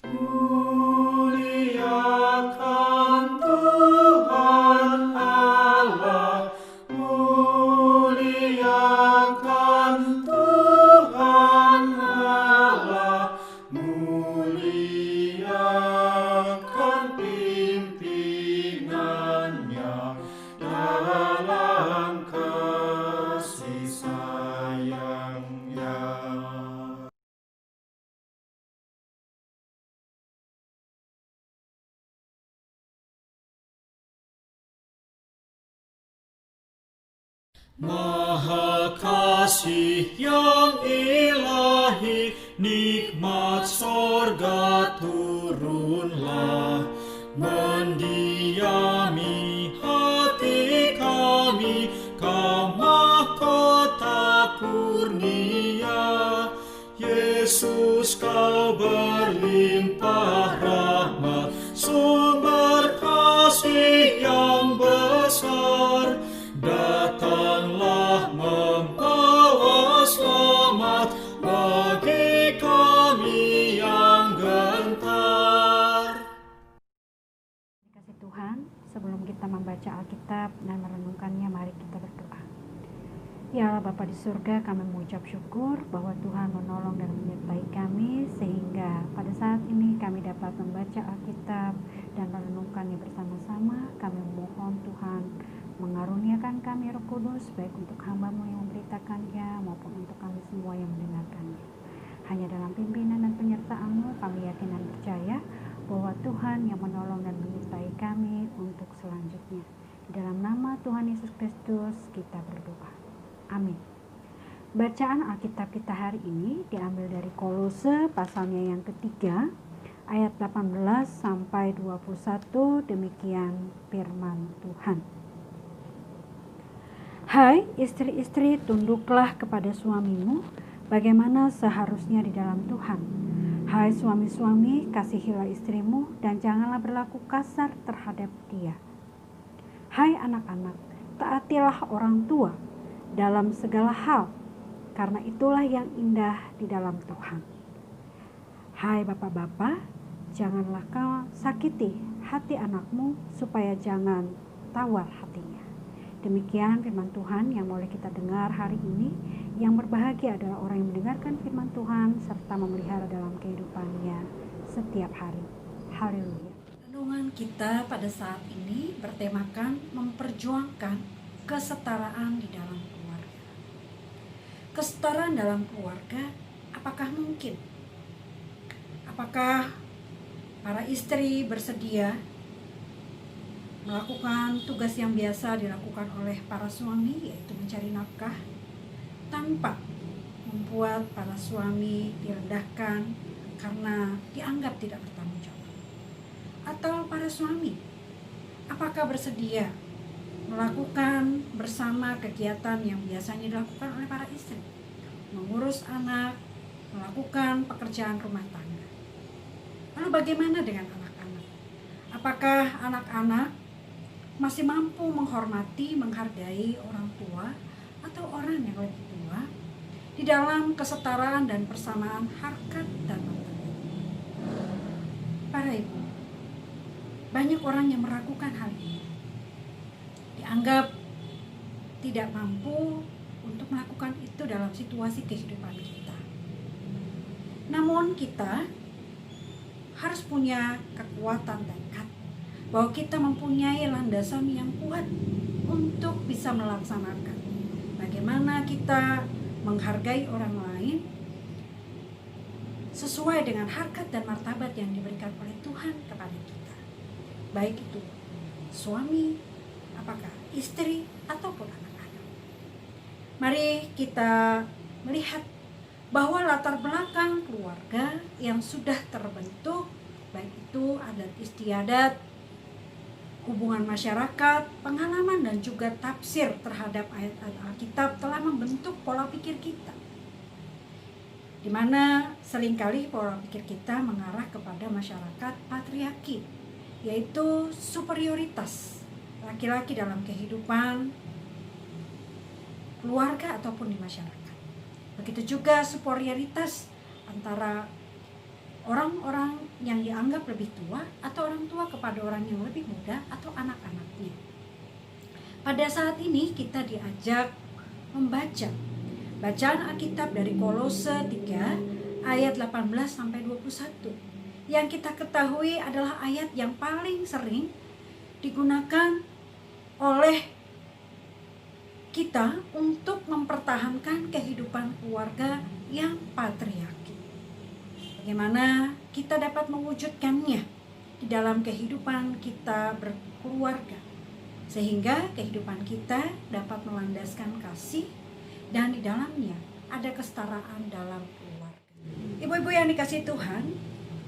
Muliakan Tuhan Allah, muliakan Tuhan Allah, muliakan pimpinannya dalam kasih sayangnya. Maha kasih yang ilahi, nikmat sorga turunlah, mendiami hati kami, Kau mahkota kurnia. Yesus, Kau berlimpah rahmat, sumber kasih yang besar. Datanglah membawa selamat bagi kami yang gentar. Kasih Tuhan, sebelum kita membaca Alkitab dan merenungkannya, mari kita berdoa. Ya Allah Bapa di surga, kami mengucap syukur bahwa Tuhan menolong dan menyertai kami, sehingga pada saat ini kami dapat membaca Alkitab dan merenungkannya bersama-sama. Kami mohon Tuhan mengaruniakan kami Roh Kudus, baik untuk hamba-Mu yang memberitakannya maupun untuk kami semua yang mendengarkannya. Hanya dalam pimpinan dan penyertaan-Mu kami yakin dan percaya bahwa Tuhan yang menolong dan menyertai kami untuk selanjutnya. Di dalam nama Tuhan Yesus Kristus kita berdoa. Amin. Bacaan Alkitab kita hari ini diambil dari Kolose pasalnya yang ketiga, ayat 18 sampai 21, demikian firman Tuhan. Hai istri-istri, tunduklah kepada suamimu bagaimana seharusnya di dalam Tuhan. Hai suami-suami, kasihilah istrimu dan janganlah berlaku kasar terhadap dia. Hai anak-anak, taatilah orang tua dalam segala hal, karena itulah yang indah di dalam Tuhan. Hai bapak-bapak, janganlah kau sakiti hati anakmu supaya jangan tawar hatinya. Demikian firman Tuhan yang boleh kita dengar hari ini. Yang berbahagia adalah orang yang mendengarkan firman Tuhan serta memelihara dalam kehidupannya setiap hari. Haleluya. Renungan kita pada saat ini bertemakan memperjuangkan kesetaraan di dalam keluarga. Kesetaraan dalam keluarga, apakah mungkin? Apakah para istri bersedia melakukan tugas yang biasa dilakukan oleh para suami, yaitu mencari nafkah, tanpa membuat para suami direndahkan karena dianggap tidak bertanggung jawab? Atau para suami, apakah bersedia melakukan bersama kegiatan yang biasanya dilakukan oleh para istri, mengurus anak, melakukan pekerjaan rumah tangga? Lalu bagaimana dengan anak-anak? Apakah anak-anak masih mampu menghormati, menghargai orang tua atau orang yang lebih tua di dalam kesetaraan dan persamaan harkat dan martabat? Para ibu, banyak orang yang meragukan hal ini, dianggap tidak mampu untuk melakukan itu dalam situasi kehidupan kita. Namun kita harus punya kekuatan tekad bahwa kita mempunyai landasan yang kuat untuk bisa melaksanakan. Bagaimana kita menghargai orang lain sesuai dengan harkat dan martabat yang diberikan oleh Tuhan kepada kita. Baik itu suami, apakah istri, ataupun anak-anak. Mari kita melihat bahwa latar belakang keluarga yang sudah terbentuk, baik itu adat istiadat, hubungan masyarakat, pengalaman dan juga tafsir terhadap ayat-ayat Alkitab telah membentuk pola pikir kita, di mana seringkali pola pikir kita mengarah kepada masyarakat patriarki, yaitu superioritas laki-laki dalam kehidupan keluarga ataupun di masyarakat. Begitu juga superioritas antara orang-orang yang dianggap lebih tua atau orang tua kepada orang yang lebih muda atau anak-anaknya. Pada saat ini kita diajak membaca bacaan Alkitab dari Kolose 3 ayat 18 sampai 21. Yang kita ketahui adalah ayat yang paling sering digunakan oleh kita untuk mempertahankan kehidupan keluarga yang patriarki. Bagaimana kita dapat mewujudkannya di dalam kehidupan kita berkeluarga, sehingga kehidupan kita dapat melandaskan kasih dan di dalamnya ada kesetaraan dalam keluarga. Ibu-ibu yang dikasihi Tuhan,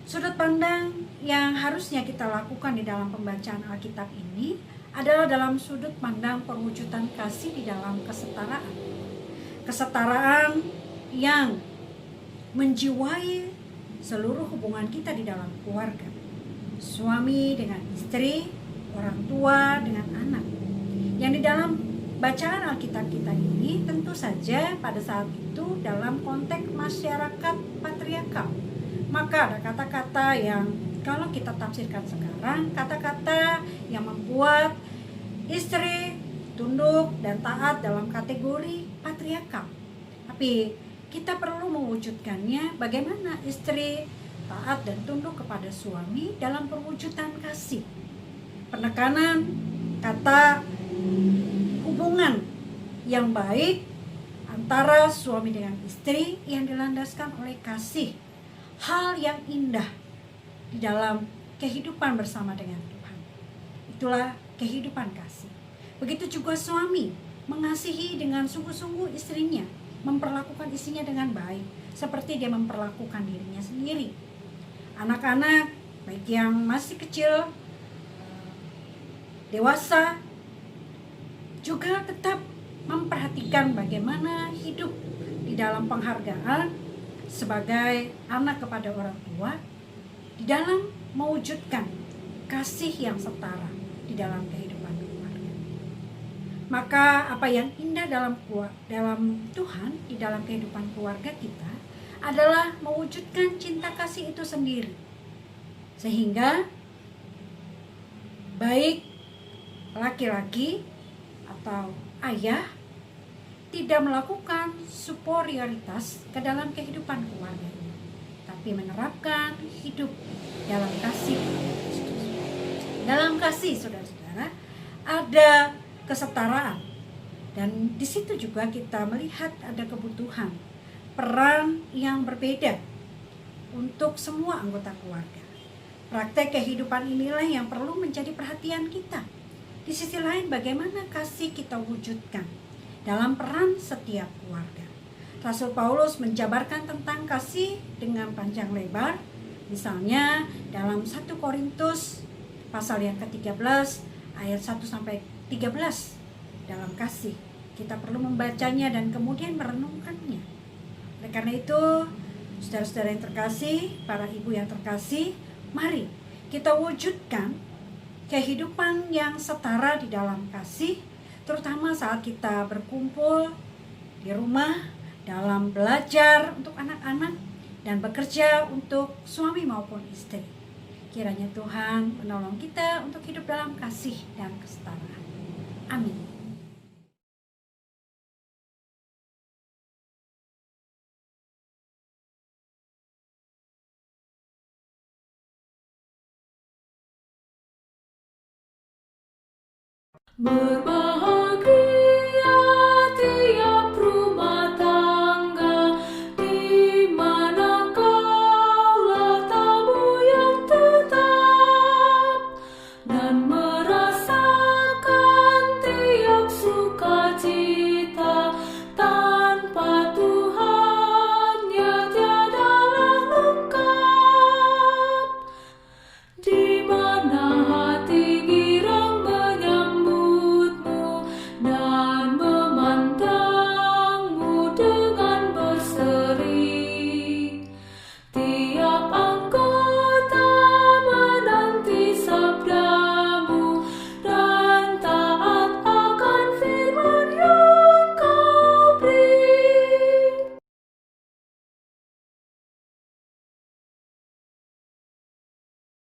sudut pandang yang harusnya kita lakukan di dalam pembacaan Alkitab ini adalah dalam sudut pandang perwujudan kasih di dalam kesetaraan. Kesetaraan yang menjiwai seluruh hubungan kita di dalam keluarga. Suami dengan istri, orang tua dengan anak. Yang di dalam bacaan Alkitab kita ini tentu saja pada saat itu dalam konteks masyarakat patriarkal. Maka ada kata-kata yang kalau kita tafsirkan sekarang, kata-kata yang membuat istri tunduk dan taat dalam kategori patriarkal. Tapi kita perlu mewujudkannya bagaimana istri taat dan tunduk kepada suami dalam perwujudan kasih. Penekanan kata hubungan yang baik antara suami dengan istri yang dilandaskan oleh kasih. Hal yang indah di dalam kehidupan bersama dengan Tuhan. Itulah kehidupan kasih. Begitu juga suami mengasihi dengan sungguh-sungguh istrinya, memperlakukan istrinya dengan baik seperti dia memperlakukan dirinya sendiri. Anak-anak baik yang masih kecil, dewasa juga tetap memperhatikan bagaimana hidup di dalam penghargaan sebagai anak kepada orang tua di dalam mewujudkan kasih yang setara di dalam kehidupan keluarga. Maka apa yang indah dalam Tuhan di dalam kehidupan keluarga kita adalah mewujudkan cinta kasih itu sendiri. Sehingga baik laki-laki atau ayah tidak melakukan superioritas ke dalam kehidupan keluarganya, tapi menerapkan hidup dalam kasih Kristus. Dalam kasih, saudara-saudara, ada kesetaraan, dan di situ juga kita melihat ada kebutuhan peran yang berbeda untuk semua anggota keluarga. Praktek kehidupan inilah yang perlu menjadi perhatian kita. Di sisi lain, bagaimana kasih kita wujudkan dalam peran setiap keluarga. Rasul Paulus menjabarkan tentang kasih dengan panjang lebar. Misalnya dalam 1 Korintus pasal yang ke-13 ayat 1 sampai 13. Dalam kasih kita perlu membacanya dan kemudian merenungkannya. Oleh karena itu, saudara-saudara yang terkasih, para ibu yang terkasih, mari kita wujudkan kehidupan yang setara di dalam kasih, terutama saat kita berkumpul di rumah, dalam belajar untuk anak-anak, dan bekerja untuk suami maupun istri. Kiranya Tuhan menolong kita untuk hidup dalam kasih dan kesetaraan. Amin. Berbahagia